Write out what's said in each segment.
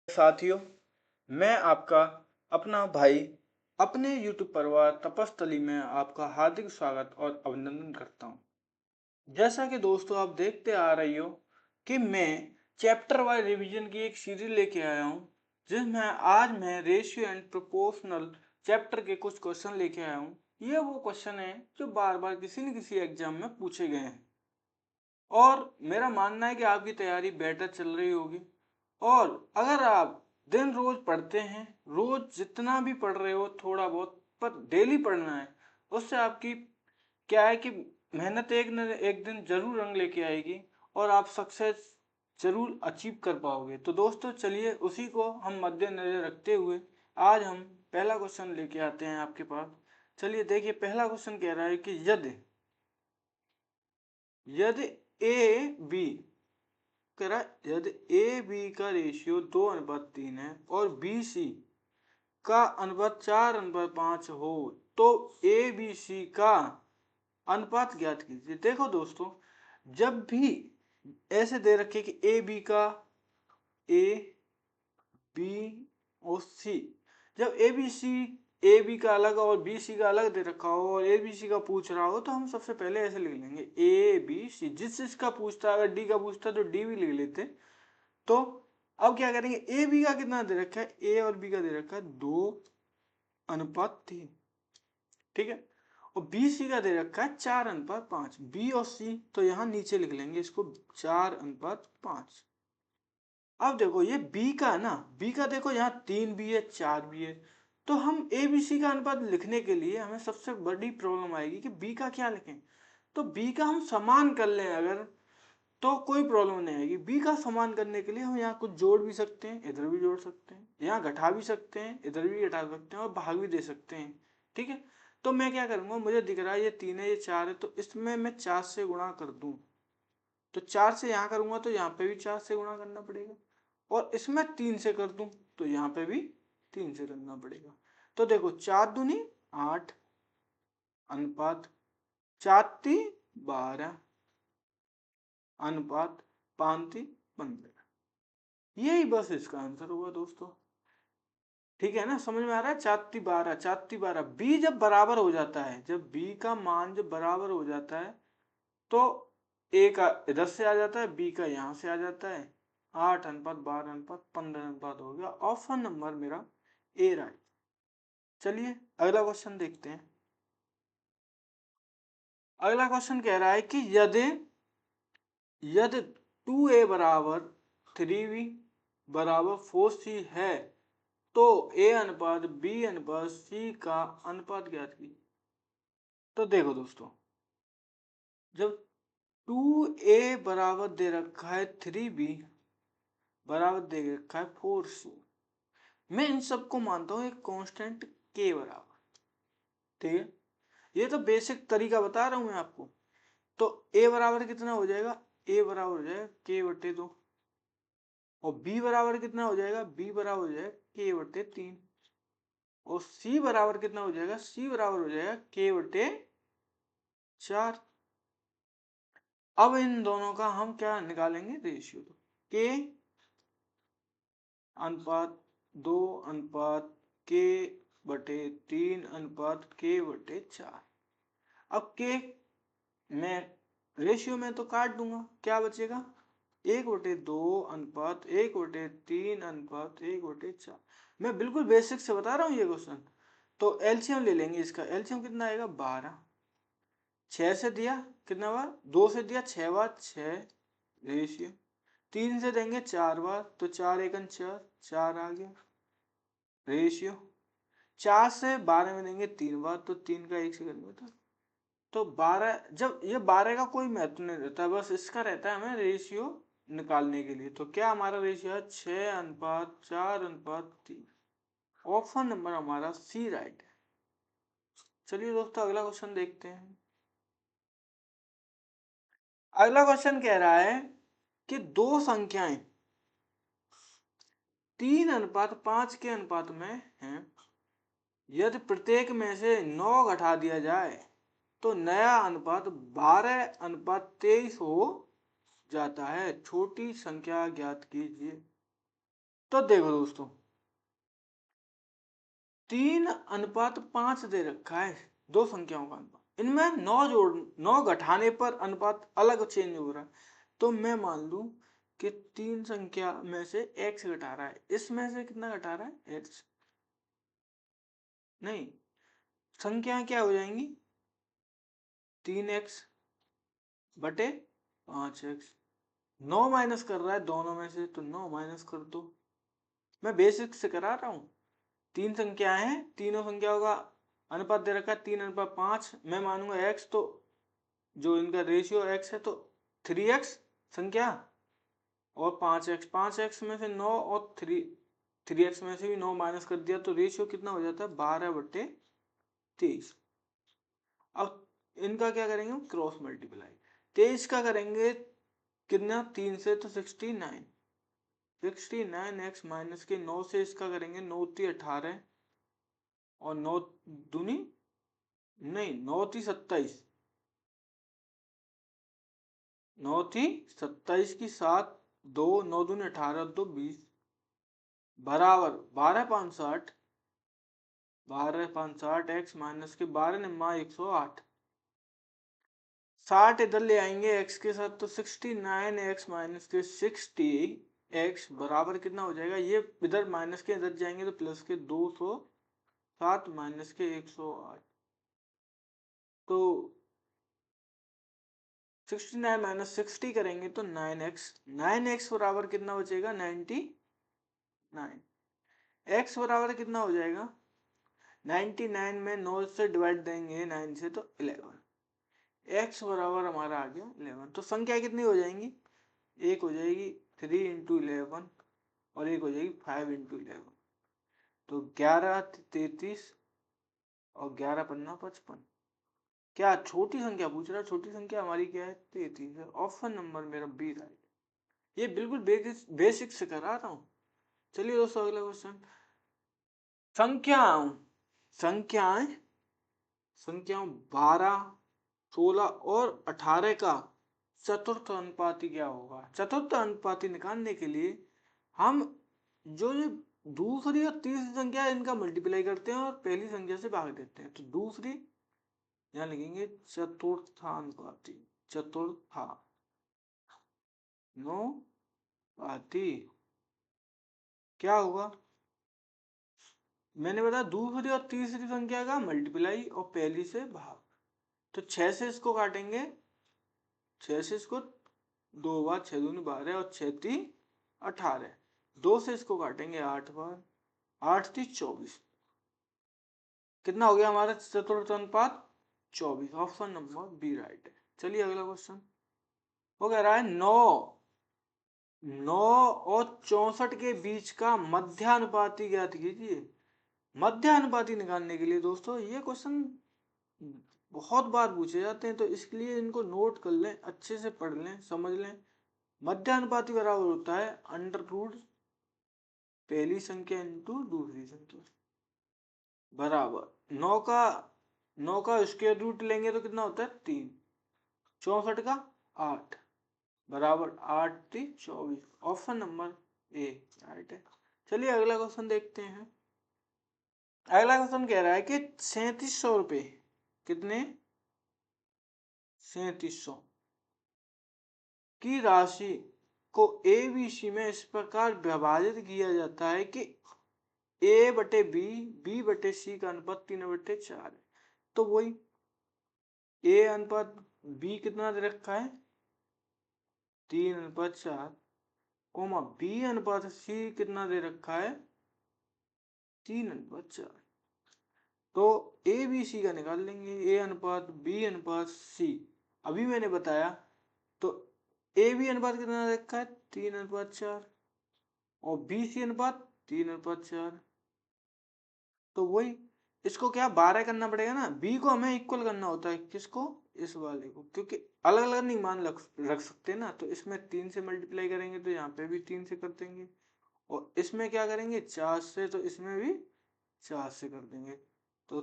साथियों, मैं आपका अपना भाई अपने YouTube परिवार तपस्थली में आपका हार्दिक स्वागत और अभिनंदन करता हूँ। जैसा कि दोस्तों आप देखते आ रही हो कि मैं चैप्टर वाइज रिवीजन की एक सीरीज लेके आया हूँ, जिसमें आज मैं रेशियो एंड प्रोपोर्शनल चैप्टर के कुछ क्वेश्चन लेके आया हूँ। ये वो क्वेश्चन है जो बार बार किसी न किसी एग्जाम में पूछे गए हैं और मेरा मानना है कि आपकी तैयारी बेटर चल रही होगी। और अगर आप दिन रोज पढ़ते हैं, रोज जितना भी पढ़ रहे हो थोड़ा बहुत, पर डेली पढ़ना है, उससे आपकी क्या है कि मेहनत एक न एक दिन जरूर रंग लेके आएगी और आप सक्सेस जरूर अचीव कर पाओगे। तो दोस्तों चलिए उसी को हम मद्देनजर रखते हुए आज हम पहला क्वेश्चन लेके आते हैं आपके पास। चलिए देखिए, पहला क्वेश्चन कह रहा है कि यदि यदि ए बी कह रहा है यदि ए बी का रेशियो 2:3 है और बी सी का अनुपात 4:5 हो, तो ए बी सी का अनुपात ज्ञात कीजिए। देखो दोस्तों, जब भी ऐसे दे रखे कि ए बी का ए बी और सी, जब ए बी का अलग और बी सी का अलग दे रखा हो और ए बी सी का पूछ रहा हो, तो हम सबसे पहले ऐसे लिख लेंगे ए बी सी। जिस चीज पूछता है, अगर डी का पूछता है तो डी भी लिख लेते। तो अब क्या करेंगे, ए बी का कितना दे रखा है, ए और बी का दे रखा है 2:3, ठीक है। और बी सी का दे रखा है 4:5, बी और सी तो यहाँ नीचे लिख लेंगे इसको 4:5। अब देखो ये बी का है ना, बी का देखो यहाँ 3 भी है 4 भी है, तो हम ए बी सी का अनुपात लिखने के लिए हमें सबसे बड़ी प्रॉब्लम आएगी कि बी का क्या लिखें। तो बी का हम समान कर लें अगर, तो कोई प्रॉब्लम नहीं आएगी। बी का समान करने के लिए हम यहाँ कुछ जोड़ भी सकते हैं, इधर भी जोड़ सकते हैं, यहाँ घटा भी सकते हैं, इधर भी घटा सकते हैं और भाग भी दे सकते हैं, ठीक है। तो मैं क्या करूँगा, मुझे दिख रहा है ये 3 है ये 4 है, तो इसमें मैं 4 से गुणा कर दूँ। तो 4 से यहाँ करूँगा तो यहाँ पे भी 4 से गुणा करना पड़ेगा, और इसमें 3 से कर दूँ तो यहाँ पे भी 3 से करना पड़ेगा। तो देखो 4×2 = 8, अनुपात 4×3 = 12, अनुपात 5×3 = 15। यही बस इसका आंसर होगा दोस्तों, ठीक है ना। समझ में आ रहा है, 4×3 = 12, 4×3 = 12। बी जब बराबर हो जाता है, जब बी का मान जब बराबर हो जाता है, तो ए का इधर से आ जाता है, बी का यहाँ से आ जाता है। 8:12:15 अनुपात हो गया। ऑप्शन नंबर मेरा ए राइट। चलिए अगला क्वेश्चन देखते हैं। अगला क्वेश्चन कह रहा है कि यदि यदि 2a = 3b = 4c है, तो a/b/c का अनुपात ज्ञात कीजिए। तो देखो दोस्तों, जब 2a बराबर दे रखा है 3b बराबर दे रखा है 4c, मैं इन सबको मानता हूं एक कांस्टेंट k बराबर, ठीक है। ये तो बेसिक तरीका बता रहा हूं मैं आपको। तो a बराबर कितना हो जाएगा, a बराबर हो जाएगा k/2, और b बराबर कितना हो जाएगा, b बराबर हो जाएगा k/3, और c बराबर कितना हो जाएगा, c बराबर हो जाएगा k/4। अब इन दोनों का हम क्या निकालेंगे, रेशियो। तो k अनुपात 2:k/3 अब k मैं रेशियो में तो काट दूंगा, क्या बचेगा, 1/2 = 1/3 = 1/4। मैं बिल्कुल बेसिक से बता रहा हूँ ये क्वेश्चन। तो एलसीएम ले लेंगे, इसका एलसीएम कितना आएगा, 12। 6 से दिया कितना बार, 2 से दिया 6 बार, 6 रेशियो। 3 से देंगे 4 बार, तो 4×1 = 4, 4 आ गया रेशियो। 4 से 12 में देंगे 3 बार, तो 3 का 1 से करेंगे तो 12। जब ये 12 का कोई महत्व नहीं रहता, बस इसका रहता है हमें रेशियो निकालने के लिए। तो क्या हमारा रेशियो है, 6:4:3। ऑप्शन नंबर हमारा सी राइट है। चलिए दोस्तों अगला क्वेश्चन देखते हैं। अगला क्वेश्चन कह रहा है कि दो संख्याएं 3:5 के अनुपात में हैं, यदि प्रत्येक में से 9 घटा दिया जाए तो नया अनुपात 12:23 हो जाता है। छोटी संख्या ज्ञात कीजिए। तो देखो दोस्तों, 3:5 दे रखा है, दो संख्याओं का अनुपात, इनमें 9 घटाने पर अनुपात अलग चेंज हो रहा है। तो मैं मान लूं कि तीन संख्या में से x घटा रहा है, इसमें से कितना घटा रहा है, x। नहीं, संख्या क्या हो जाएंगी, 3x बटे 5x। 9 माइनस कर रहा है दोनों में से, तो 9 माइनस कर दो। मैं बेसिक से करा रहा हूँ। तीन संख्याएं हैं, तीनों संख्याओं का अनुपात दे रखा है 3:5। मैं मानूंगा x, तो जो इनका रेशियो x है तो 3x संख्या और 5x। 5x में से 9 और 3x में से भी 9 माइनस कर दिया, तो रेशियो कितना हो जाता है, 12/23। अब इनका क्या करेंगे हम, क्रॉस मल्टीप्लाई। 23 का करेंगे कितना, 3 से तो 69। 69x माइनस के 9 से इसका करेंगे, 9 × 18 और 9 दूनी, नहीं 9 × 27। 9 थी 27 की 7, 2 9 दूनी 18, 2 20 बराबर 12×5=60। 12×5=60, x माइनस के 12 108। 60 इधर ले आएंगे x के साथ, तो 69x माइनस के 60x बराबर कितना हो जाएगा, ये इधर माइनस के इधर जाएंगे तो प्लस के 207 माइनस के 108। तो 69 माइनस 60 करेंगे तो 9x। 9x बराबर कितना बचेगा, 99। x बराबर कितना हो जाएगा, 99 में 9 से डिवाइड देंगे 9 से तो 11। x बराबर हमारा आ गया 11। तो संख्या कितनी हो जाएंगी, एक हो जाएगी 3 × 11 और एक हो जाएगी 5 × 11। तो 11 33 और 11×5=55। क्या छोटी संख्या पूछ रहा है, छोटी संख्या हमारी क्या है, 33 है। ऑप्शन नंबर मेरा बी राइट। ये बिल्कुल बेसिक से करा रहा हूँ। चलिए दोस्तों, अगला क्वेश्चन। संख्याओं संख्याएं संख्याओं 12, 16 और 18 का चतुर्थ अनुपाती क्या होगा। चतुर्थ अनुपाती निकालने के लिए हम जो ये दूसरी और तीसरी संख्या है इनका मल्टीप्लाई करते हैं और पहली संख्या से भाग देते हैं। तो दूसरी यहाँ लिखेंगे चतुर्थानुपाती, चतुर्थानुपाती क्या होगा, मैंने बताया दूसरी और तीसरी संख्या का मल्टीप्लाई और पहली से भाग। तो 6 से इसको काटेंगे, 6 से इसको 2 बार, 6 दूनी 12 और 6 × 3 = 18। 2 से इसको काटेंगे 8 बार, 8 × 3 = 24। कितना हो गया हमारा चतुर्थ अनुपात, 24। ऑप्शन नंबर बी राइट है। चलिए अगला क्वेश्चन। वो कह रहा है 9 और 64 के बीच का मध्यानुपाती ज्ञात कीजिए। मध्यानुपाती निकालने के लिए दोस्तों ये क्वेश्चन बहुत बार पूछे जाते हैं, तो इसके लिए इनको नोट कर लें, अच्छे से पढ़ लें, समझ लें। मध्यानुपाती बराबर होता है √ पहली संख्या इंटू दूसरी संख्या बराबर 9 का स्क्वायर रूट लेंगे तो कितना होता है, 3। 64 का 8 बराबर 8 × 3 = 24। ऑप्शन नंबर ए राइट है। चलिए अगला क्वेश्चन देखते हैं। अगला क्वेश्चन कह रहा है कि 3700 रुपये, कितने, 3700 की राशि को ABC में इस प्रकार विभाजित किया जाता है कि A/B, B/C का अनुपात 3/4 है। तो वही A अनुपात B कितना दे रखा है, 3/4, कोमा B अनुपात C कितना दे रखा है, 3/4। तो ABC का निकाल लेंगे, A अनुपात B अनुपात C। अभी मैंने बताया तो AB अनुपात कितना दे रखा है, 3/4 और BC अनुपात 3/4। तो वही इसको क्या 12 करना पड़ेगा ना, बी को हमें इक्वल करना होता है, किसको, इस वाले को, क्योंकि अलग अलग नहीं मान रख सकते ना। तो इसमें 3 से मल्टीप्लाई करेंगे तो यहाँ पे भी 3 से कर देंगे, और इसमें क्या करेंगे 4 से, तो इसमें भी 4 से कर देंगे। तो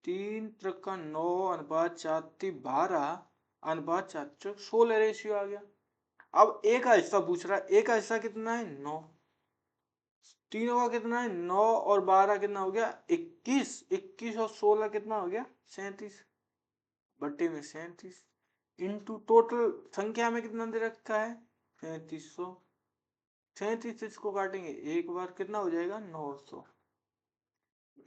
3×9 = 4 × 16 रेशियो आ गया। अब ए का हिस्सा पूछ रहा है, ए का हिस्सा कितना है, 9। तीनों का कितना है 9 और 12 कितना हो गया 21, 21 और 16 कितना हो गया 37, बट्टे में 37 इंटू टोटल संख्या में कितना दे रखा है 3700। 37 इसको काटेंगे एक बार कितना हो जाएगा 900।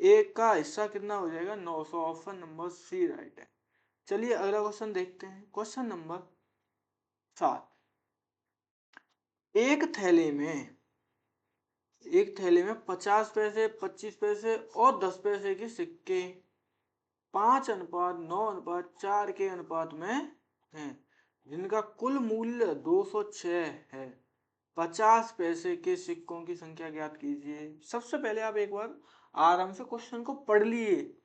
एक का हिस्सा कितना हो जाएगा 900। ऑप्शन नंबर सी राइट है। चलिए अगला क्वेश्चन देखते हैं। Question number 7। एक थैले में 50 पैसे, 25 पैसे और 10 पैसे के सिक्के 5:9:4 के अनुपात में हैं, जिनका कुल मूल्य 206 है। 50 पैसे के सिक्कों की संख्या ज्ञात कीजिए। सबसे पहले आप एक बार आराम से क्वेश्चन को पढ़ लिए।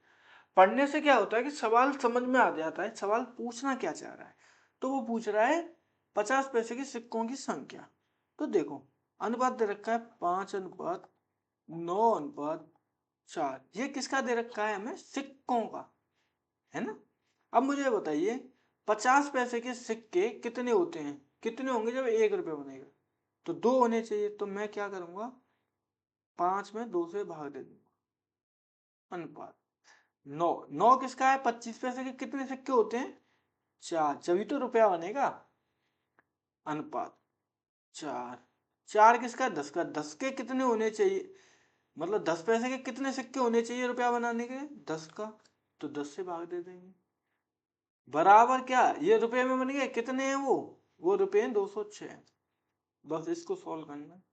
पढ़ने से क्या होता है कि सवाल समझ में आ जाता है, सवाल पूछना क्या चाह रहा है। तो वो पूछ रहा है 50 पैसे के सिक्कों की संख्या। तो देखो अनुपात दे रखा है 5:9:4। ये किसका दे रखा है हमें सिक्कों का, है ना। अब मुझे बताइए 50 पैसे के सिक्के कितने होते हैं, कितने होंगे जब 1 रुपये बनेगा। तो 2 होने चाहिए। तो मैं क्या करूंगा 5 में 2 से भाग दे दूंगा। अनुपात 9, 9 किसका है 25 पैसे के कितने सिक्के होते हैं 4, जब तो रुपया बनेगा। अनुपात 4, 4 किसका 10 का, 10 के कितने होने चाहिए, मतलब 10 पैसे के कितने सिक्के होने चाहिए रुपया बनाने के 10 का। तो 10 से भाग दे देंगे। बराबर क्या ये रुपए में बन गए, कितने हैं वो रुपए हैं 206। बस इसको सॉल्व करना है,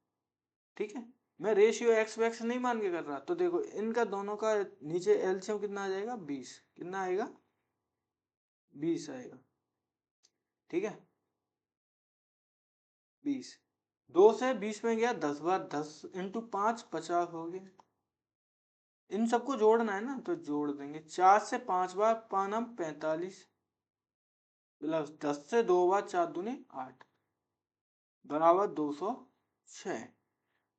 ठीक है। मैं रेशियो एक्स वैक्स नहीं मान के कर रहा। तो देखो इनका दोनों का नीचे एलसीएम कितना आ जाएगा 20, कितना आएगा 20 आएगा, ठीक है 20। 2 से 20 में गया 10 बार, 10 इंटू 5 50 हो गया। इन सबको जोड़ना है ना तो जोड़ देंगे। 4 से 5 बार 5 45 प्लस 10 से 2 बार 4 दूनी 8 बराबर 206।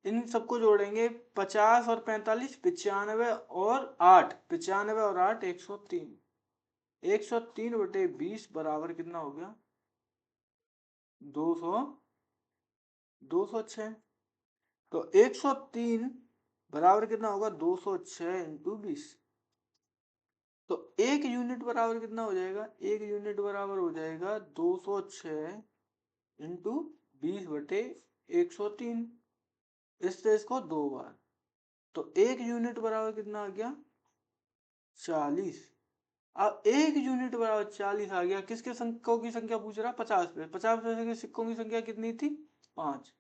इन सबको जोड़ेंगे 50 और 45 95 और 8, 95 और 8 103। 103/20 बराबर कितना हो गया 200, 206। तो 103 बराबर कितना होगा 206 इंटू 20। तो एक यूनिट बराबर कितना हो जाएगा, एक यूनिट बराबर हो जाएगा 206 इंटू 20/103। इससे इसको 2 बार। तो एक यूनिट बराबर कितना आ गया 40। अब एक यूनिट बराबर 40 आ गया। किसके सिक्कों की संख्या पूछ रहा है 50 पे, 50 पैसे के सिक्कों की संख्या कितनी थी 5।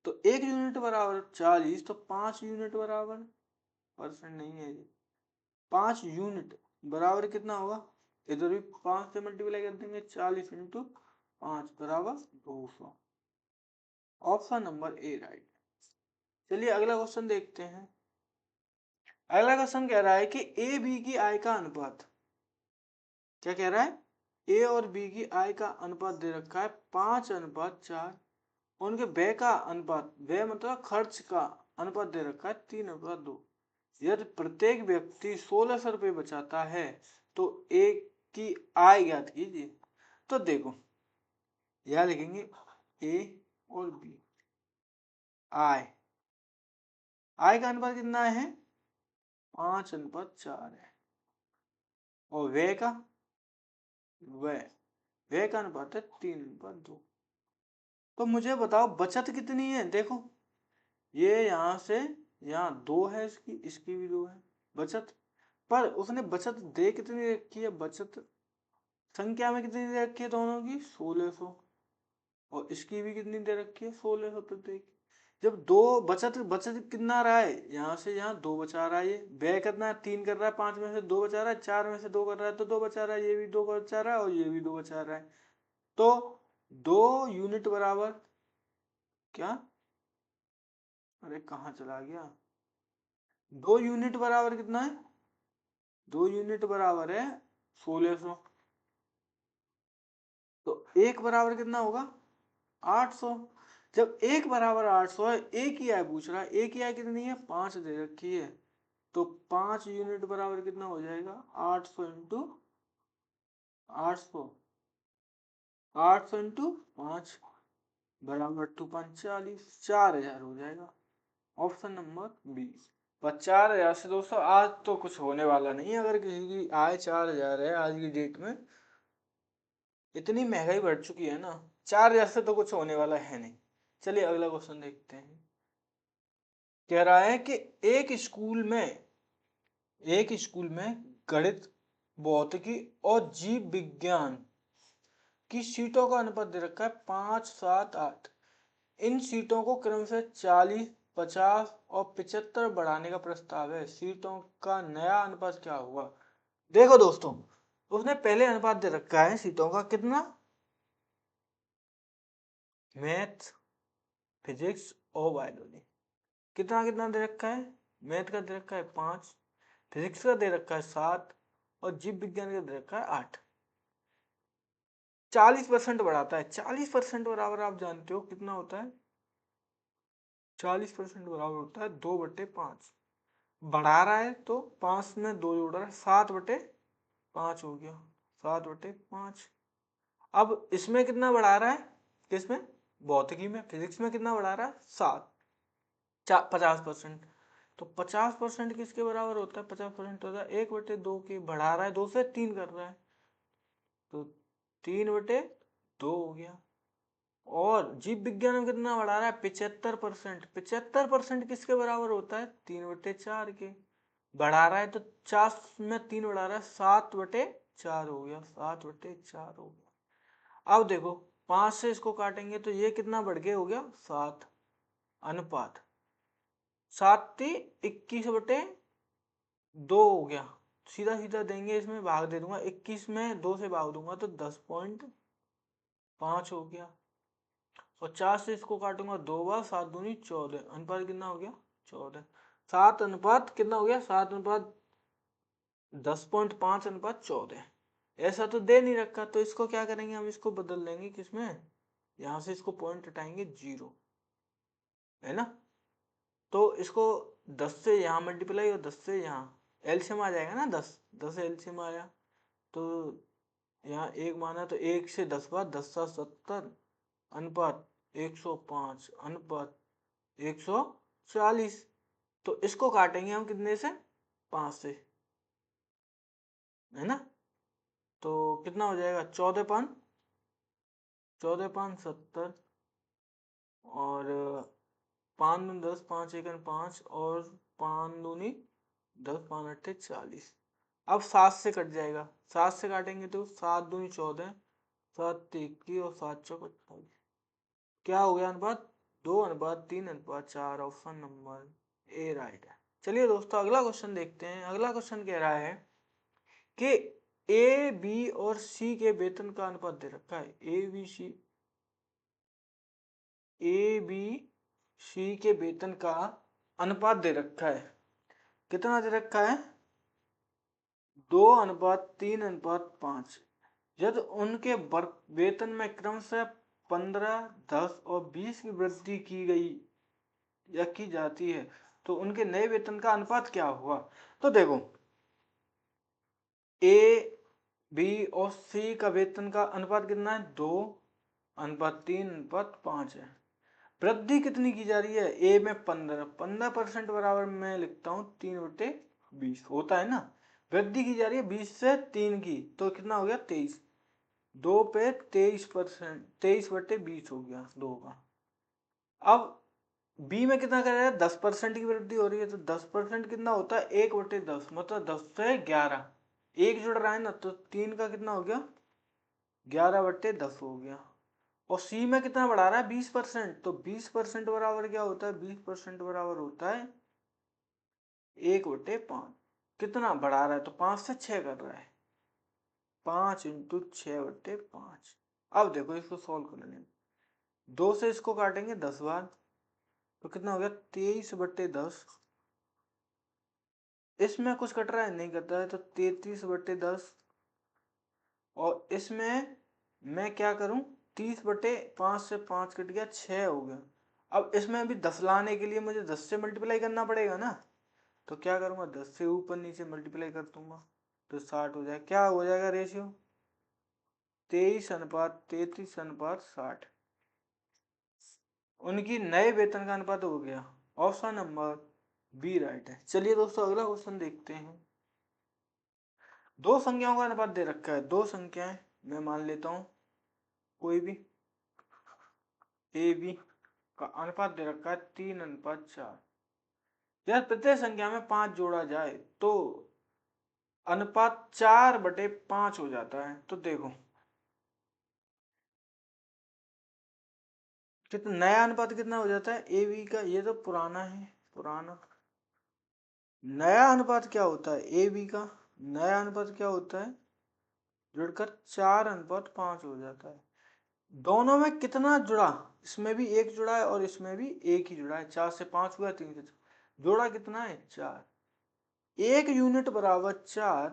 तो एक यूनिट बराबर 40, तो 5 यूनिट बराबर, परसेंट नहीं है ये, 5 यूनिट बराबर कितना होगा, इधर भी 5 से मल्टीप्लाई कर देंगे 40 इंटू 5 बराबर 200। Option number A right. चलिए अगला क्वेश्चन देखते हैं। अगला क्वेश्चन कह रहा है कि ए बी की आय का अनुपात, क्या कह रहा है ए और बी की आय का अनुपात दे रखा है 5:4। उनके व्यय का अनुपात, व्यय मतलब खर्च का अनुपात दे रखा है 3:2। यदि प्रत्येक व्यक्ति 1600 रुपये बचाता है तो ए की आय ज्ञात कीजिए। तो देखो यह लिखेंगे ए और बी। आय, आय का अनुपात कितना है 5:4 है। और व्यय का, व्यय, व्यय का अनुपात है 3:2। तो मुझे बताओ बचत कितनी है। देखो ये यहाँ से यहाँ 2 है, इसकी इसकी भी 2 है बचत। पर उसने बचत दे कितनी रखी है, बचत संख्या में कितनी दे रखी है दोनों की 1600। और इसकी भी कितनी दे रखी है 1600 प्रत्येक। जब दो बचत, बचत कितना रहा है यहाँ से यहाँ 2 बचा रहा है। ये व्यय कितना है 3 कर रहा है, 5 में से 2 बचा रहा है, 4 में से 2 कर रहा है तो 2 बचा रहा है, ये भी 2 बचा रहा है और ये भी 2 बचा रहा है। तो 2 यूनिट बराबर क्या, अरे कहाँ चला गया, 2 यूनिट बराबर कितना है, 2 यूनिट बराबर है 1600। तो एक बराबर कितना होगा 800। जब एक बराबर 800 है, एक ही आय पूछ रहा है, एक ही आय कितनी है 5 दे रखी है। तो 5 यूनिट बराबर कितना हो जाएगा 800 इंटू 800, 800 इंटू 5 बराबर 2 5 40, 4000 हो जाएगा। Option number B. पर 4,000 से दोस्तों आज तो कुछ होने वाला नहीं है। अगर किसी की आय 4,000 है आज की डेट में, इतनी महंगाई बढ़ चुकी है ना, 4,000 से तो कुछ होने वाला है नहीं। चलिए अगला क्वेश्चन देखते हैं। कह रहा है कि एक स्कूल में गणित, भौतिकी और जीव विज्ञान की सीटों का अनुपात दे रखा है 5-7-8। इन सीटों को क्रमशः 40, 50 और 75 बढ़ाने का प्रस्ताव है। सीटों का नया अनुपात क्या होगा? देखो दोस्तों, उसने पहले अनुपात दे रखा है सीटों का कितना, मैथ, फिजिक्स और बायोलॉजी। कितना कितना दे रखा है? मैथ का दे रखा है 5, फिजिक्स का दे रखा है 7 और जीव विज्ञान का दे रखा है 8। 40% बढ़ाता है। 40% बराबर आप जानते हो कितना होता है? 40% बराबर होता है 2/5। बढ़ा रहा है तो 5 में 2 जोड़ रहा है, 7/5 हो गया। 7/5। अब इसमें कितना बढ़ा रहा है? किसमें? भौतिकी में। फिजिक्स में कितना बढ़ा रहा है? 7। 50%। तो 50% किसके बराबर होता है? 50% होता है 1/2 के। बढ़ा रहा है 2 से 3 कर रहा है, तो 3/2 हो गया। और जीव विज्ञान में कितना बढ़ा रहा है? 75%। 75% किसके बराबर होता है? 3/4 के। बढ़ा रहा है तो 4 में 3 बढ़ा रहा है, 7/4 हो गया। 7/4 हो गया। अब देखो 5 से इसको काटेंगे तो ये कितना बढ़ के हो गया? 7। अनुपात 7×21/2 हो गया। सीधा सीधा देंगे, इसमें भाग दे दूंगा, 21 में 2 से भाग दूंगा तो 10.5 हो गया। और 4 से इसको काटूंगा 2 बार, 7 दूनी 14। अनुपात कितना हो गया? 14। 7 अनुपात कितना हो गया? 7/10.5/14। ऐसा तो दे नहीं रखा, तो इसको क्या करेंगे हम? इसको बदल देंगे किसमें? यहां से इसको पॉइंट हटाएंगे 0, है ना। तो इसको 10 से यहाँ मल्टीप्लाई और 10 से यहाँ एलसीएम आ जाएगा ना। 10 10 एलसीएम आया तो यहाँ 1 माना तो 1 से 10 बार, 10×7 = 70। अनुपात 105 अनुपात 140। तो इसको काटेंगे हम कितने से? 5 से, है ना। तो कितना हो जाएगा? 14×5 = 70। और 5×10 5×1 = 5 और 5×2 = 10 5×8 = 40। अब 7 से कट जाएगा। 7 से काटेंगे तो 7×2 = 14, 7×3 = 21 और 7×4 = 48। क्या हो गया अनुपात? 2:3:4। ऑप्शन नंबर ए राइट है। चलिए दोस्तों अगला क्वेश्चन देखते हैं। अगला क्वेश्चन कह रहा है कि ए बी और सी के वेतन का अनुपात दे रखा है। ए बी सी के वेतन का अनुपात दे रखा है। कितना दे रखा है? 2:3:5। यदि उनके वेतन में क्रमशः 15, 10 और 20 की वृद्धि की गई या की जाती है तो उनके नए वेतन का अनुपात क्या होगा? तो देखो, ए बी और सी का वेतन का अनुपात कितना है? 2:3:5 है। वृद्धि कितनी की जा रही है? ए में 15% बराबर मैं लिखता हूँ 3/20 होता है ना। वृद्धि की जा रही है 20 से 3 की, तो कितना हो गया? 23। 2 पे 23%, 23/20 हो गया 2 का। अब बी में कितना कर रहा है? 10% की वृद्धि हो रही है, तो 10% कितना होता है? 1/10, मतलब 10 से 11। एक जुड़ रहा है ना, तो 3 का कितना हो गया? 11/10 हो गया। और सी में कितना बढ़ा रहा है? 20%। तो 20% बराबर क्या होता है? 20% बराबर होता है 1/5। कितना बढ़ा रहा है? तो 5 से 6 कर रहा है। 5×6/5। अब देखो इसको सोल्व कर लेंगे। 2 से इसको काटेंगे 10 बार, तो कितना हो गया? 23/10। इसमें कुछ कट रहा है? नहीं कट रहा है, तो 33/10। और इसमें मैं क्या करूं? 30/5 से 5 कट गया, 6 हो गया। अब इसमें अभी 10 लाने के लिए मुझे 10 से मल्टीप्लाई करना पड़ेगा ना। तो क्या करूंगा? 10 से ऊपर नीचे मल्टीप्लाई कर दूंगा तो 60 हो जाएगा। क्या हो जाएगा रेशियो? 23:33:60। उनकी नए वेतन का अनुपात हो गया ऑप्शन नंबर बी राइट है। चलिए दोस्तों अगला क्वेश्चन देखते हैं। दो संख्याओं का अनुपात दे रखा है, दो संख्याएं मैं मान लेता हूं कोई भी, ए बी का अनुपात दे रखा है 3:4। यदि प्रत्येक संख्या में 5 जोड़ा जाए तो अनुपात 4/5 हो जाता है। तो देखो कितना नया अनुपात कितना हो जाता है ए बी का, ये तो पुराना है, पुराना। नया अनुपात क्या होता है ए बी का, नया अनुपात क्या होता है, जुड़कर 4:5 हो जाता है। दोनों में कितना जुड़ा, इसमें भी एक जुड़ा है और इसमें भी एक ही जुड़ा है। 4 से 5 हुआ, 3 से 4, जोड़ा कितना है 4। एक यूनिट बराबर 4,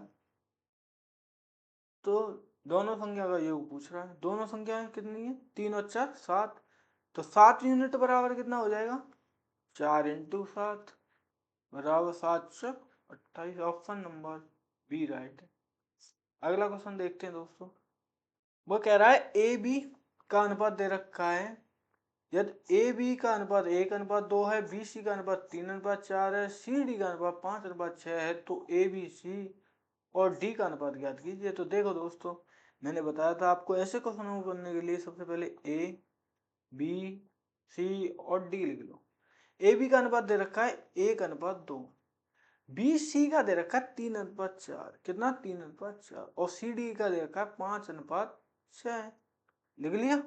तो दोनों संख्या का योग पूछ रहा है। दोनों संख्याएं कितनी है, 3 और 4 7, तो 7 यूनिट बराबर कितना हो जाएगा, 4 × 7 बराबर 7×28। ऑप्शन नंबर बी राइट है। अगला क्वेश्चन देखते हैं दोस्तों। वो कह रहा है ए बी का अनुपात दे रखा है। यदि ए बी का अनुपात 1:2 है, बी सी का अनुपात 3:4 है, सी डी का अनुपात 5:6 है, तो ए बी सी और डी का अनुपात ज्ञात कीजिए। तो देखो दोस्तों मैंने बताया था आपको ऐसे क्वेश्चनों को करने के लिए सबसे पहले ए बी सी और डी लिख लो। ए बी का अनुपात दे रखा है 1:2, बी सी का दे रखा है 3:4, कितना 3:4, और सी डी का दे रखा है 5:6। लिख लिया।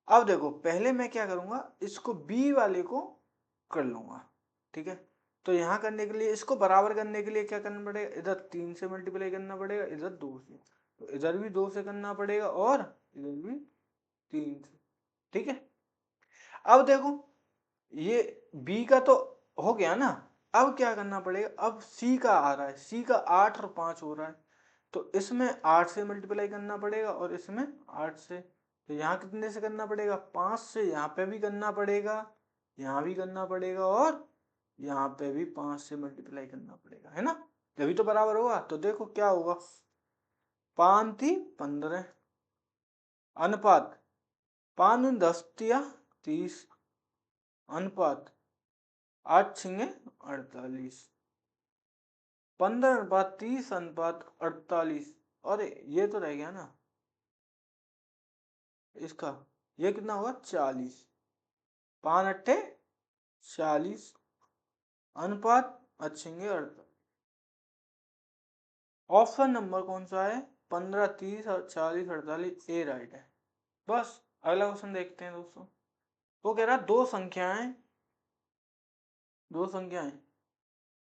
अब देखो पहले मैं क्या करूंगा, इसको बी वाले को कर लूंगा, ठीक है। तो यहाँ करने के लिए, इसको बराबर करने के लिए क्या करना पड़ेगा, इधर 3 से मल्टीप्लाई करना पड़ेगा, इधर 2 से, तो इधर भी 2 से करना पड़ेगा और इधर भी 3 से, ठीक है। अब देखो ये बी का तो हो गया ना, अब क्या करना पड़ेगा, अब सी का आ रहा है, सी का 8 और 5 हो रहा है, तो इसमें 8 से मल्टीप्लाई करना पड़ेगा और इसमें 8 से। तो यहाँ कितने से करना पड़ेगा, 5 से, यहाँ पे भी करना पड़ेगा, यहाँ भी करना पड़ेगा और यहाँ पे भी 5 से मल्टीप्लाई करना पड़ेगा, है ना, तभी तो बराबर होगा। तो देखो क्या होगा, 5×3 = 15 अनुपात 5×10 = 30 अनुपात 8×6 = 48, 15:30 अनुपात 48। अरे ये तो रह गया ना इसका, ये कितना होगा 40, 5×8 = 40 अनुपात 8×6 = 48। ऑप्शन नंबर कौन सा है, 15, 30 और 40, 48, ए राइट है। बस अगला क्वेश्चन देखते हैं दोस्तों। वो कह रहा है दो संख्याएं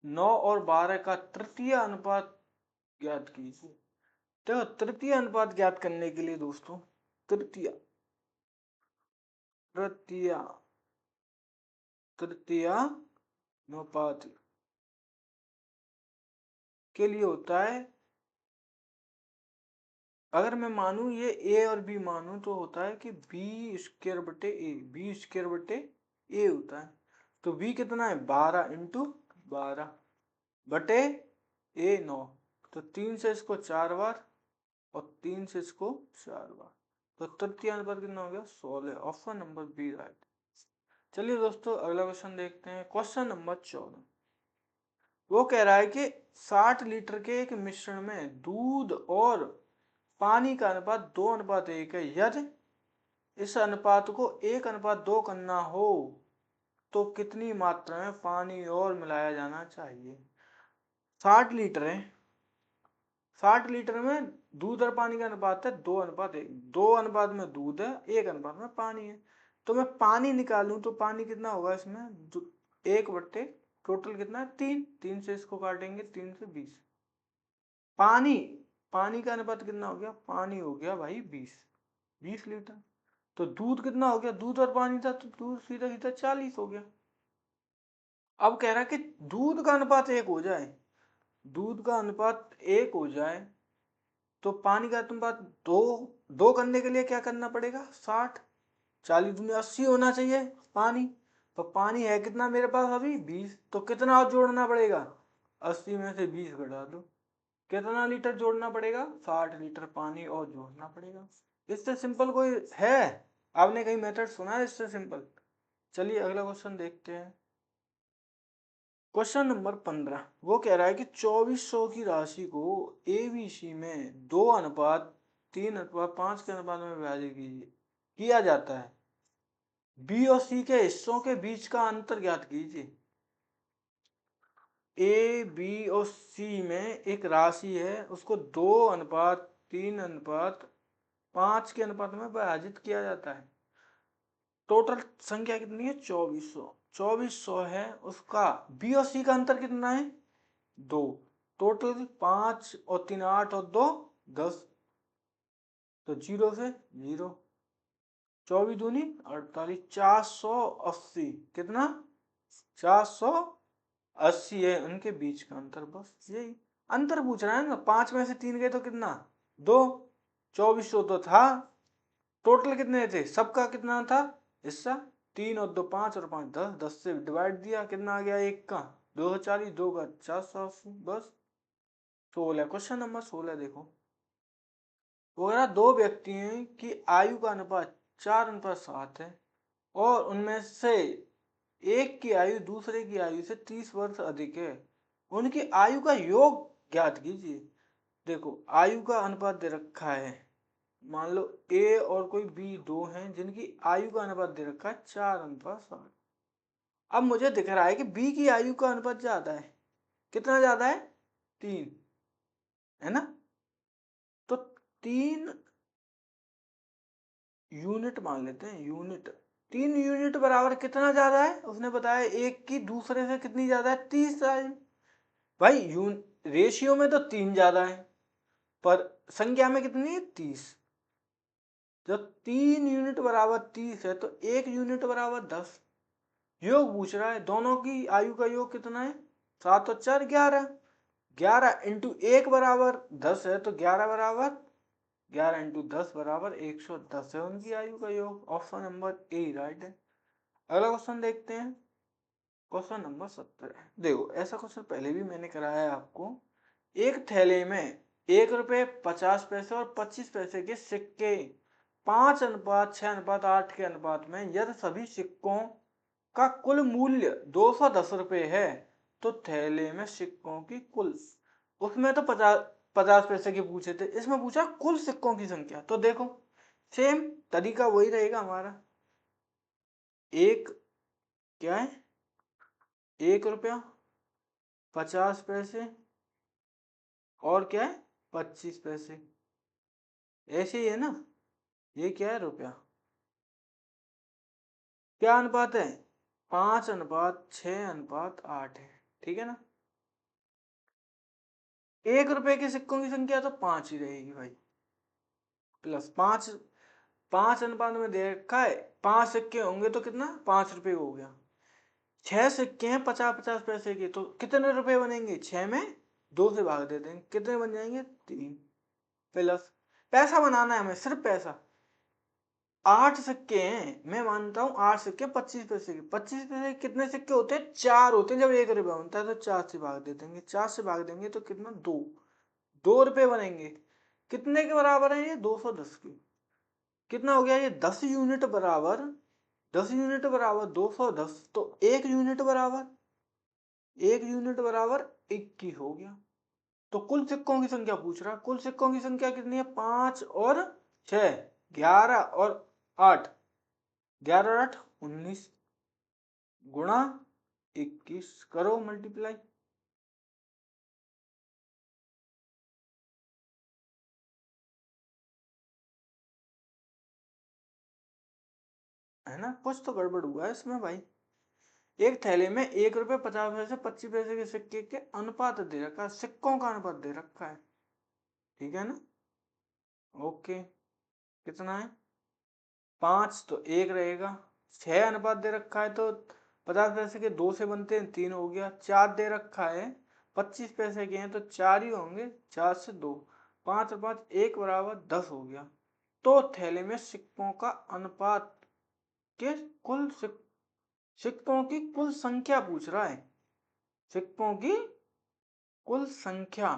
9 और 12 का तृतीय अनुपात ज्ञात कीजिए। देखो तृतीय अनुपात ज्ञात करने के लिए दोस्तों, तृतीय तृतीय तृतीय अनुपात के लिए होता है, अगर मैं मानूं ये ए और बी मानूं तो होता है कि b² / a होता है। तो b कितना है, 12×12 / a 9, तो 3 से इसको 4 बार और 3 से इसको 4 बार, तो तृतीय अनुपात कितना हो गया 16। Option number B right. चलिए दोस्तों अगला क्वेश्चन देखते हैं। Question number 14। वो कह रहा है कि 60 लीटर के एक मिश्रण में दूध और पानी का अनुपात 2:1 है। यदि इस अनुपात को 1:2 करना हो तो कितनी मात्रा में पानी और मिलाया जाना चाहिए। 60 लीटर है, 60 लीटर में दूध और पानी का अनुपात है 2:1, 2 अनुपात में दूध है, 1 अनुपात में पानी है। तो मैं पानी निकालूं तो पानी कितना होगा इसमें, 1 टोटल कितना है 3, 3 से इसको काटेंगे, 3 से 20। पानी पानी का अनुपात कितना हो गया, पानी हो गया भाई 20 लीटर। तो दूध कितना हो गया, दूध और पानी था तो दूध सीधा सीधा 40 हो गया। अब कह रहा है कि दूध का अनुपात 1 हो जाए, दूध का अनुपात 1 हो जाए तो पानी का अनुपात 2, 2 करने के लिए क्या करना पड़ेगा 60, 40 दूनी 80 होना चाहिए पानी। तो पानी है कितना मेरे पास अभी 20, तो कितना और जोड़ना पड़ेगा, 80 में से 20 घटा दो, कितना लीटर जोड़ना पड़ेगा, 60 लीटर पानी और जोड़ना पड़ेगा। इससे सिंपल कोई है, आपने कहीं मेथड सुना है इससे सिंपल। चलिए अगला क्वेश्चन देखते हैं। क्वेश्चन नंबर 15 वो कह रहा है कि 2400 की राशि को एबीसी में 2:3:5 के अनुपात में विभाजित किया जाता है। बी और सी के हिस्सों के बीच का अंतर ज्ञात कीजिए। ए बी और सी में एक राशि है, उसको 2:3:5 के अनुपात में विभाजित किया जाता है। टोटल संख्या कितनी है? 2400। 2400 है, उसका बी और सी का अंतर कितना है? 2। टोटल 5 और 3 8 और 2 10, तो 0 से 0। 24 दूनी 48, 480। कितना? 480 है उनके बीच का अंतर, बस यही अंतर पूछ रहा है ना। 5 में से 3 गए तो कितना? 2। 2400 तो था, टोटल कितने थे? सबका कितना था हिस्सा? 3 और 2 5 और 5 10, 10 से डिवाइड दिया, कितना आ गया? 1 का 240, 2 का 480, बस 16। क्वेश्चन नंबर 16 देखो। वगैरह दो व्यक्तियों की आयु का अनुपात 4:7 है और उनमें से एक की आयु दूसरे की आयु से 30 वर्ष अधिक है। उनकी आयु का योग ज्ञात कीजिए। देखो, आयु का अनुपात दे रखा है। मान लो ए और कोई बी दो हैं जिनकी आयु का अनुपात दे रखा है 4:7। अब मुझे दिख रहा है कि बी की आयु का अनुपात ज्यादा है। कितना ज्यादा है? 3, है ना? तो 3 यूनिट मान लेते हैं, यूनिट। 3 यूनिट बराबर कितना ज्यादा है? उसने बताया एक की दूसरे से कितनी ज्यादा है? 30 है। भाई रेशियो में तो 3 ज्यादा है, पर संख्या में कितनी है? 30। जब 3 यूनिट बराबर 30 है तो 1 यूनिट बराबर 10। योग पूछ रहा है, दोनों की आयु का योग कितना है? 7 और 4 11। 11 इंटू 1 बराबर 10 है, तो 11 बराबर 11 इंटू 10 बराबर 110 है उनकी आयु का योग। ऑप्शन नंबर ए राइट है। अगला क्वेश्चन देखते हैं। Question number 17। देखो, ऐसा क्वेश्चन पहले भी मैंने कराया है आपको। एक थैले में 1 रुपये 50 पैसे और 25 पैसे के सिक्के 5:6:8 के अनुपात में यदि सभी सिक्कों का कुल मूल्य 210 रुपये है तो थैले में सिक्कों की कुल, उसमें तो 50 50 पैसे के पूछे थे, इसमें पूछा कुल सिक्कों की संख्या। तो देखो, सेम तरीका वही रहेगा हमारा। एक क्या है? 1 रुपया 50 पैसे और क्या है? 25 पैसे। ऐसे ही है ना? ये क्या है? रुपया। क्या अनुपात है? 5:6:8 है। ठीक है ना? 1 रुपए के सिक्कों की संख्या तो 5 ही रहेगी भाई। प्लस 5, 5 अनुपात में दे रखा है। 5 सिक्के होंगे तो कितना? 5 रुपए हो गया। 6 सिक्के हैं 50 50 पैसे के, तो कितने रुपए बनेंगे? 6 में 2 से भाग दे देंगे, कितने बन जाएंगे? 3। प्लस पैसा बनाना है हमें, सिर्फ पैसा। 8 सिक्के हैं, मैं मानता हूँ 8 सिक्के 25 पैसे के। 25 पैसे कितने सिक्के होते हैं? 4 होते हैं। जब 1 रुपया होता है तो 4 से भाग दे देंगे। 4 से भाग देंगे तो कितना? 2। 2 रुपए बनेंगे। कितने के बराबर है ये? 210 के। कितना हो गया ये? 10 यूनिट बराबर, 10 यूनिट बराबर 210, तो 1 यूनिट बराबर 21 हो गया। तो कुल सिक्कों की संख्या पूछ रहा है। कुल सिक्कों की संख्या कितनी है? 5 और 6, 11 और 8, 11 और 8 19 गुणा 21, करो मल्टीप्लाई। है ना? कुछ तो गड़बड़ हुआ है इसमें भाई। एक थैले में 1 रुपये 50 पैसे 25 पैसे के सिक्के के अनुपात दे रखा है, सिक्कों का अनुपात दे रखा है। ठीक है ना? ओके। कितना है? 5 तो 1 रहेगा। 6 अनुपात दे रखा है तो 50 पैसे के 2 से बनते हैं, 3 हो गया। 4 दे रखा है, 25 पैसे के हैं तो 4 ही होंगे, 4 से 2, 5 और 5 1 बराबर 10 हो गया। तो थैले में सिक्कों का अनुपात के कुल सिक्कों की कुल संख्या पूछ रहा है। सिक्कों की कुल संख्या,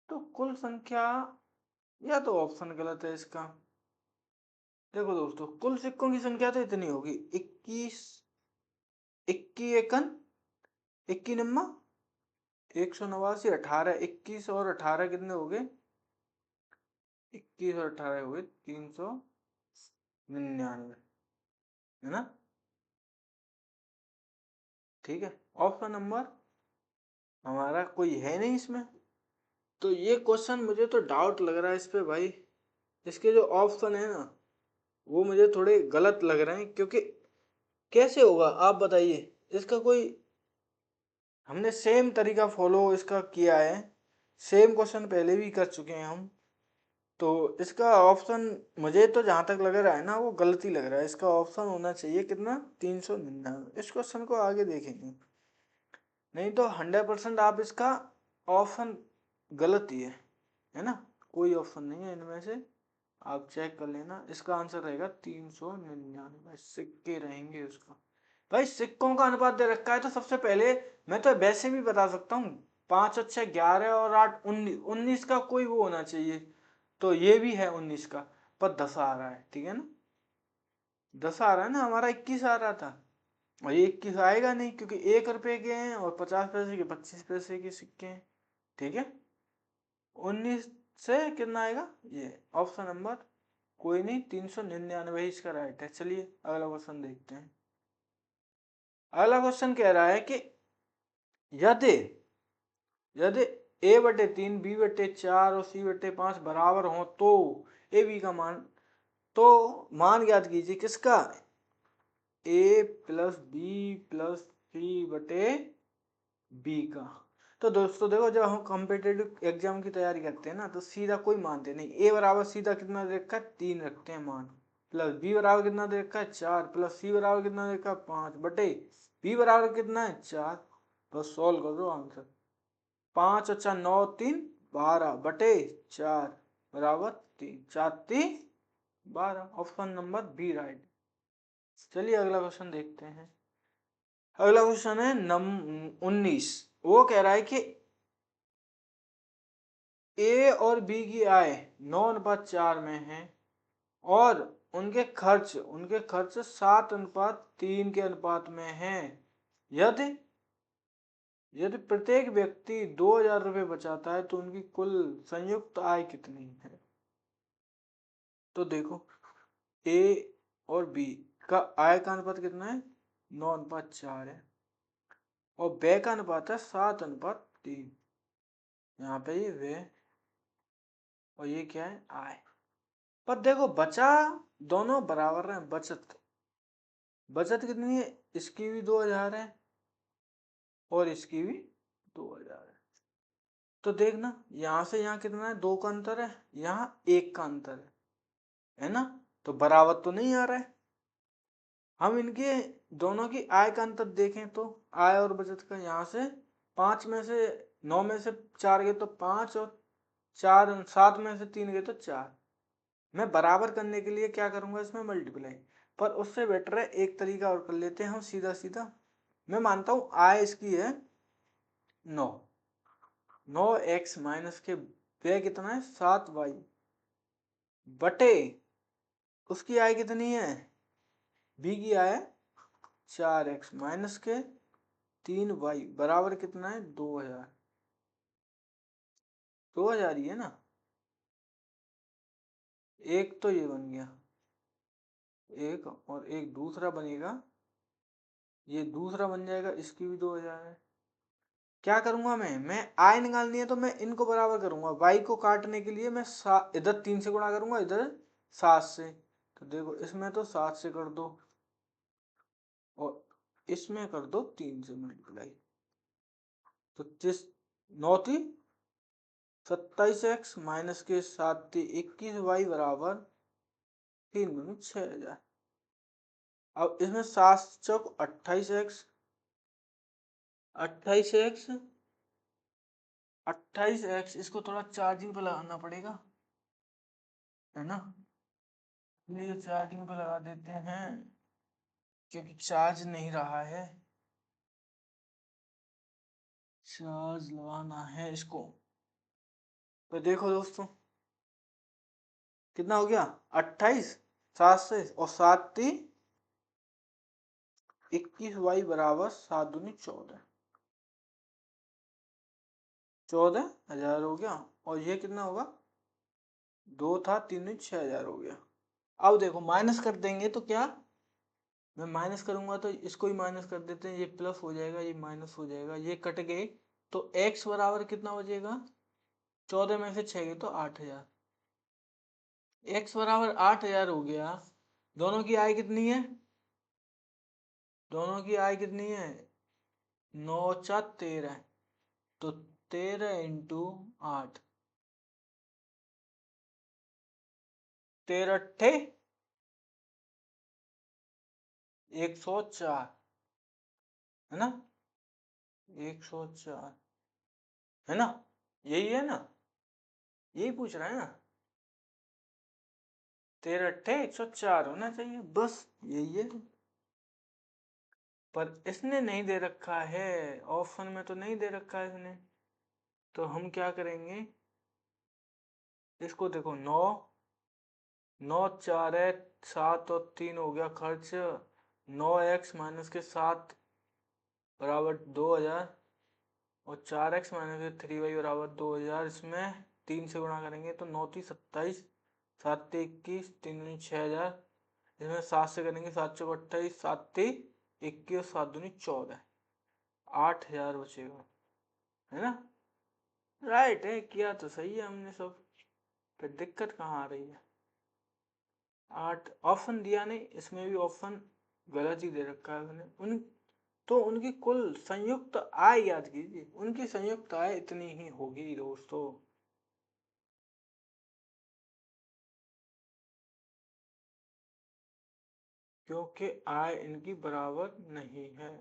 तो कुल संख्या, या तो ऑप्शन गलत है इसका। देखो दोस्तों, कुल सिक्कों की संख्या तो इतनी होगी, 21, 21 एकन इक्की नम्मा 189, 18, 21 और 18 कितने हो गए? 21 और 18 हो गए 399, है ना? ठीक है। ऑप्शन नंबर हमारा कोई है नहीं इसमें। तो ये क्वेश्चन मुझे तो डाउट लग रहा है इस पे भाई। इसके जो ऑप्शन है ना वो मुझे थोड़े गलत लग रहे हैं, क्योंकि कैसे होगा आप बताइए। इसका कोई हमने सेम तरीका फॉलो इसका किया है, सेम क्वेश्चन पहले भी कर चुके हैं हम। तो इसका ऑप्शन मुझे तो जहां तक लग रहा है ना वो गलती लग रहा है। इसका ऑप्शन होना चाहिए कितना? 399। इस क्वेश्चन को आगे देखेंगे, नहीं तो 100% आप इसका ऑप्शन गलत ही है ना? कोई ऑप्शन नहीं है इनमें से, आप चेक कर लेना। इसका आंसर रहेगा 399, सिक्के रहेंगे उसका। भाई सिक्कों का अनुपात दे रखा है तो सबसे पहले मैं तो वैसे भी बता सकता हूँ, 5 और 6 11 और 8 19, 19 का कोई वो होना चाहिए। तो ये भी है 19 का, पर 10 आ रहा है, ठीक है ना? 10 आ रहा है ना, हमारा 21 आ रहा था। और ये 21 आएगा नहीं, क्योंकि 1 रुपए के हैं और 50 पैसे के 25 पैसे के सिक्के हैं, ठीक है? 19 से कितना आएगा? ये ऑप्शन नंबर कोई नहीं, 399 इसका राइट है। चलिए अगला क्वेश्चन देखते हैं। अगला क्वेश्चन कह रहा है कि यदि यदि a/3 b/4 और c/5 बराबर हो तो ए बी का मान, तो मान ज्ञात कीजिए किसका? a प्लस बी प्लस सी बटे बी का। तो दोस्तों देखो, जब हम कॉम्पिटेटिव एग्जाम की तैयारी करते हैं ना तो सीधा कोई मानते नहीं। ए बराबर सीधा कितना दे रखा है? 3 रखते हैं मान। प्लस बी बराबर कितना दे रखा है? 4। प्लस सी बराबर कितना दे रखा है? 5 बटे बी बराबर कितना है? 4। बस सॉल्व कर दो आंसर। 5 और 4 9 3 12 बटे 4 बराबर 3, 4 3 12। Option number B right. चलिए अगला क्वेश्चन देखते हैं। अगला क्वेश्चन है 19। वो कह रहा है कि ए और बी की आय 9:4 में है और उनके खर्च 7:3 के अनुपात में है। यदि यदि प्रत्येक व्यक्ति 2,000 रुपये बचाता है तो उनकी कुल संयुक्त आय कितनी है? तो देखो, ए और बी का आय का अनुपात कितना है? 9:4 है, और व्यय का अनुपात है 7:3। यहाँ पे ये व्यय और ये क्या है? आय। पर देखो बचा दोनों बराबर है। बचत बचत कितनी है? इसकी भी 2,000 है और इसकी भी 2,000 है। तो देखना, यहाँ से यहाँ कितना है? 2 का अंतर है, यहाँ 1 का अंतर है ना? तो बराबर तो नहीं आ रहा है। हम इनके दोनों की आय का अंतर देखें तो आय और बचत का, यहाँ से 5 में से 9 में से 4 गए तो 5, और 4 7 में से 3 गए तो 4। मैं बराबर करने के लिए क्या करूंगा? इसमें मल्टीप्लाई। पर उससे बेटर है एक तरीका और कर लेते हैं हम, सीधा सीधा। मैं मानता हूं आय इसकी है 9, 9x माइनस के व्यय कितना है? 7y बटे उसकी आय कितनी है? बी की आय 4x माइनस के 3y बराबर कितना है? 2,000। 2,000 ही है ना? एक तो ये बन गया, एक और एक दूसरा बनेगा, ये दूसरा बन जाएगा, इसकी भी 2,000 है। क्या करूंगा मैं आय निकालनी है तो मैं इनको बराबर करूंगा। वाई को काटने के लिए मैं इधर 3 से गुणा करूंगा, इधर 7 से। तो देखो इसमें तो 7 से कर दो और इसमें कर दो 3 से मल्टीप्लाई। तो 27x माइनस के 21y बराबर 3×6,000। अब इसमें 7 चौक 28x, 28x 28x, इसको थोड़ा चार्जिंग पे लगाना पड़ेगा, है ना? इसलिए चार्जिंग पे लगा देते हैं, क्योंकि चार्ज नहीं रहा है। चार्ज लगाना है इसको। तो देखो दोस्तों कितना हो गया? 28 7 से और 7 3 21y बराबर 7 दूनी 14। 14,000 हो गया। और ये कितना होगा, 2 था, 3 दूनी 6,000 हो गया। अब देखो माइनस कर देंगे तो क्या, मैं माइनस करूंगा तो इसको ही माइनस कर देते हैं, ये प्लस हो जाएगा, ये माइनस हो जाएगा, ये कट गए तो x बराबर कितना बचेगा, 14 में से 6 गए तो 8,000। x बराबर 8,000 हो गया। दोनों की आय कितनी है, दोनों की आय कितनी है, 9×4 = 13, तो 13 × 8, 13 × 8 = 104, है ना, 104, है ना, यही है ना, यही पूछ रहा है ना, 13 × 8 = 104 होना चाहिए, बस यही है। पर इसने नहीं दे रखा है, ऑप्शन में तो नहीं दे रखा है इसने, तो हम क्या करेंगे, इसको देखो, 9×4 है, 7 और 3 हो गया खर्च, 9x - 7 बराबर 2,000, और 4x - 3y बराबर 2,000, इसमें 3 से गुणा करेंगे तो 9×3 = 27, 7×3 = 21, 3×2 = 6,000, इसमें 7 से करेंगे 7×4 = 28, 7×3 = 21 और 7×2 = 14, 8,000 बचेगा, है ना, राइट है, किया तो सही है हमने सब, फिर दिक्कत कहाँ आ रही है। 8 ऑप्शन दिया नहीं, इसमें भी ऑप्शन गलत ही दे रखा है उन्हें, तो उनकी कुल संयुक्त आय याद कीजिए, उनकी संयुक्त आय इतनी ही होगी दोस्तों। क्योंकि आय इनकी बराबर नहीं है।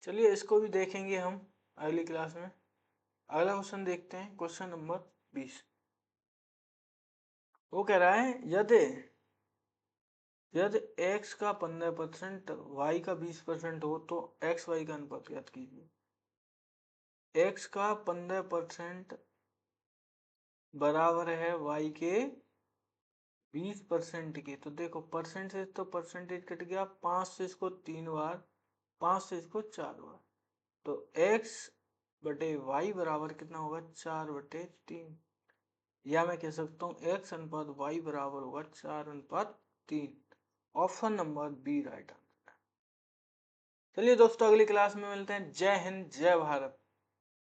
चलिए इसको भी देखेंगे हम अगली क्लास में। अगला क्वेश्चन देखते हैं, क्वेश्चन नंबर 20। वो कह रहा है यदि यदि x का 15%, y का 20% हो तो x y का अनुपात ज्ञात कीजिए। x का 15% बराबर है y के 20% के, तो देखो परसेंटेज तो परसेंटेज कट गया, 5 से इसको 3 बार, 5 से इसको 4 बार, तो x बटे y बराबर कितना होगा, 4/3, या मैं कह सकता हूँ x अनुपात y बराबर होगा 4/3। Option number B right answer. चलिए दोस्तों अगली क्लास में मिलते हैं। जय हिंद, जय भारत।